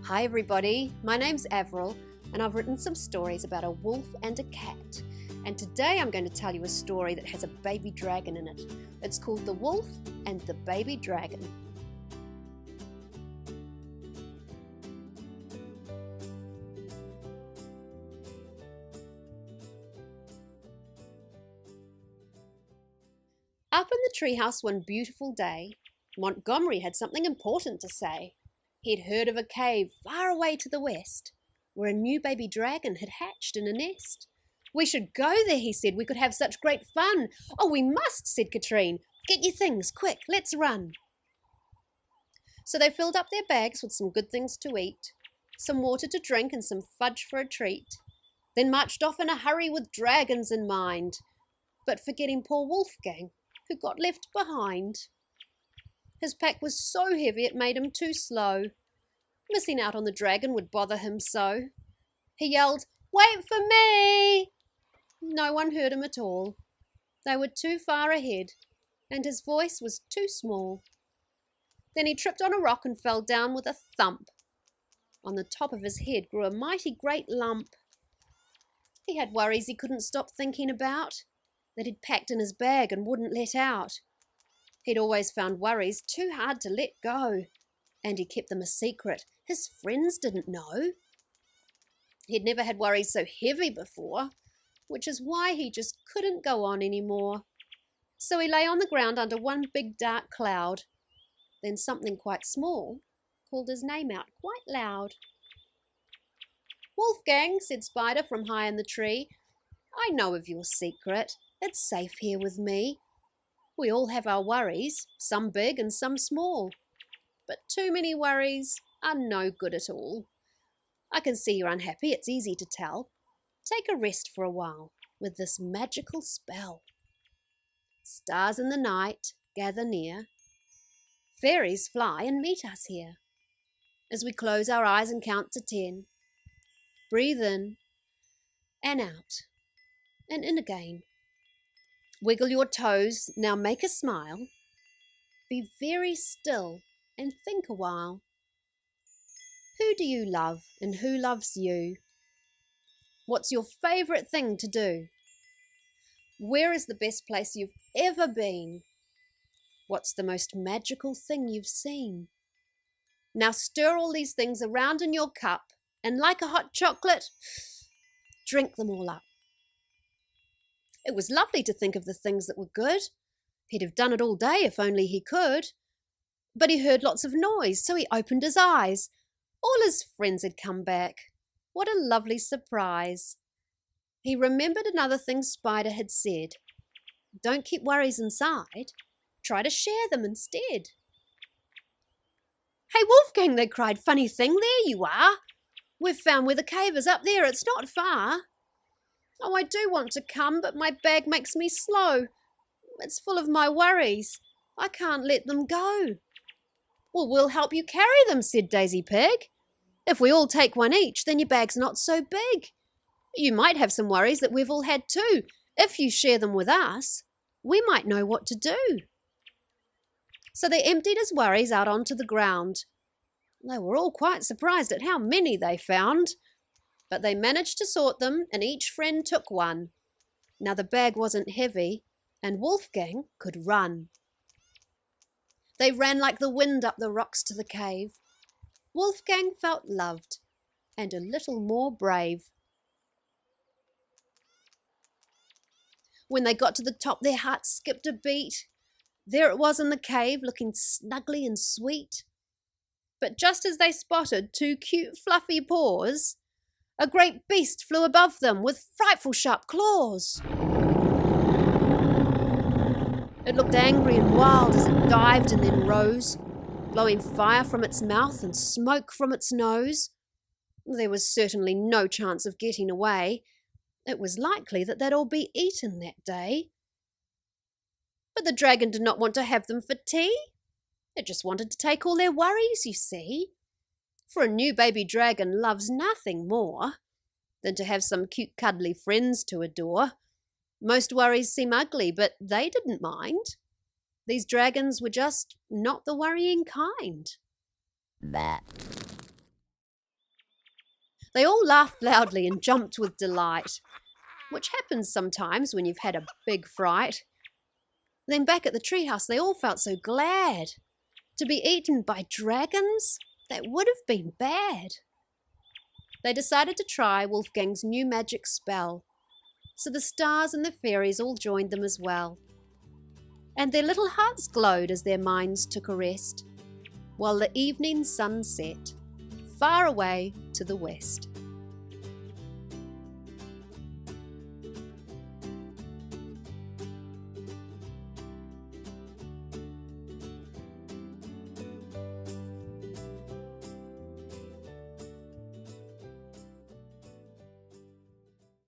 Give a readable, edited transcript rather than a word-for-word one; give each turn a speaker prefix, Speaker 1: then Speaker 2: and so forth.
Speaker 1: Hi everybody, my name's Avril and I've written some stories about a wolf and a cat. And today I'm going to tell you a story that has a baby dragon in it. It's called The Wolf and the Baby Dragon. Up in the treehouse one beautiful day, Montgomery had something important to say. He'd heard of a cave far away to the west, where a new baby dragon had hatched in a nest. "We should go there," he said. "We could have such great fun." "Oh, we must," said Katrine. "Get your things, quick, let's run." So they filled up their bags with some good things to eat, some water to drink and some fudge for a treat, then marched off in a hurry with dragons in mind, but forgetting poor Wolfgang, who got left behind. His pack was so heavy it made him too slow. Missing out on the dragon would bother him so. He yelled, "Wait for me!" No one heard him at all. They were too far ahead, and his voice was too small. Then he tripped on a rock and fell down with a thump. On the top of his head grew a mighty great lump. He had worries he couldn't stop thinking about, that he'd packed in his bag and wouldn't let out. He'd always found worries too hard to let go, and he kept them a secret. His friends didn't know. He'd never had worries so heavy before, which is why he just couldn't go on anymore. So he lay on the ground under one big dark cloud. Then something quite small called his name out quite loud. "Wolfgang," said Spider from high in the tree, "I know of your secret. It's safe here with me. We all have our worries, some big and some small. But too many worries are no good at all. I can see you're unhappy, it's easy to tell. Take a rest for a while with this magical spell. Stars in the night gather near. Fairies fly and meet us here. As we close our eyes and count to 10, breathe in and out and in again. Wiggle your toes, now make a smile. Be very still and think a while. Who do you love and who loves you? What's your favourite thing to do? Where is the best place you've ever been? What's the most magical thing you've seen? Now stir all these things around in your cup and like a hot chocolate, drink them all up." It was lovely to think of the things that were good. He'd have done it all day if only he could. But he heard lots of noise, so he opened his eyes. All his friends had come back. What a lovely surprise. He remembered another thing Spider had said. Don't keep worries inside. Try to share them instead. "Hey, Wolfgang," they cried, "funny thing, there you are. We've found where the cave is up there, it's not far." "Oh, I do want to come, but my bag makes me slow. It's full of my worries. I can't let them go." "Well, we'll help you carry them," said Daisy Pig. "If we all take one each, then your bag's not so big. You might have some worries that we've all had too. If you share them with us, we might know what to do." So they emptied his worries out onto the ground. They were all quite surprised at how many they found. But they managed to sort them, and each friend took one. Now the bag wasn't heavy, and Wolfgang could run. They ran like the wind up the rocks to the cave. Wolfgang felt loved and a little more brave. When they got to the top, their hearts skipped a beat. There it was in the cave, looking snuggly and sweet. But just as they spotted two cute fluffy paws, a great beast flew above them with frightful sharp claws. It looked angry and wild as it dived and then rose, blowing fire from its mouth and smoke from its nose. There was certainly no chance of getting away. It was likely that they'd all be eaten that day. But the dragon did not want to have them for tea. It just wanted to take all their worries, you see. For a new baby dragon loves nothing more than to have some cute cuddly friends to adore. Most worries seem ugly, but they didn't mind. These dragons were just not the worrying kind.
Speaker 2: That
Speaker 1: They all laughed loudly and jumped with delight, which happens sometimes when you've had a big fright. Then back at the treehouse, they all felt so glad. To be eaten by dragons? That would have been bad. They decided to try Wolfgang's new magic spell, so the stars and the fairies all joined them as well. And their little hearts glowed as their minds took a rest, while the evening sun set, far away to the west.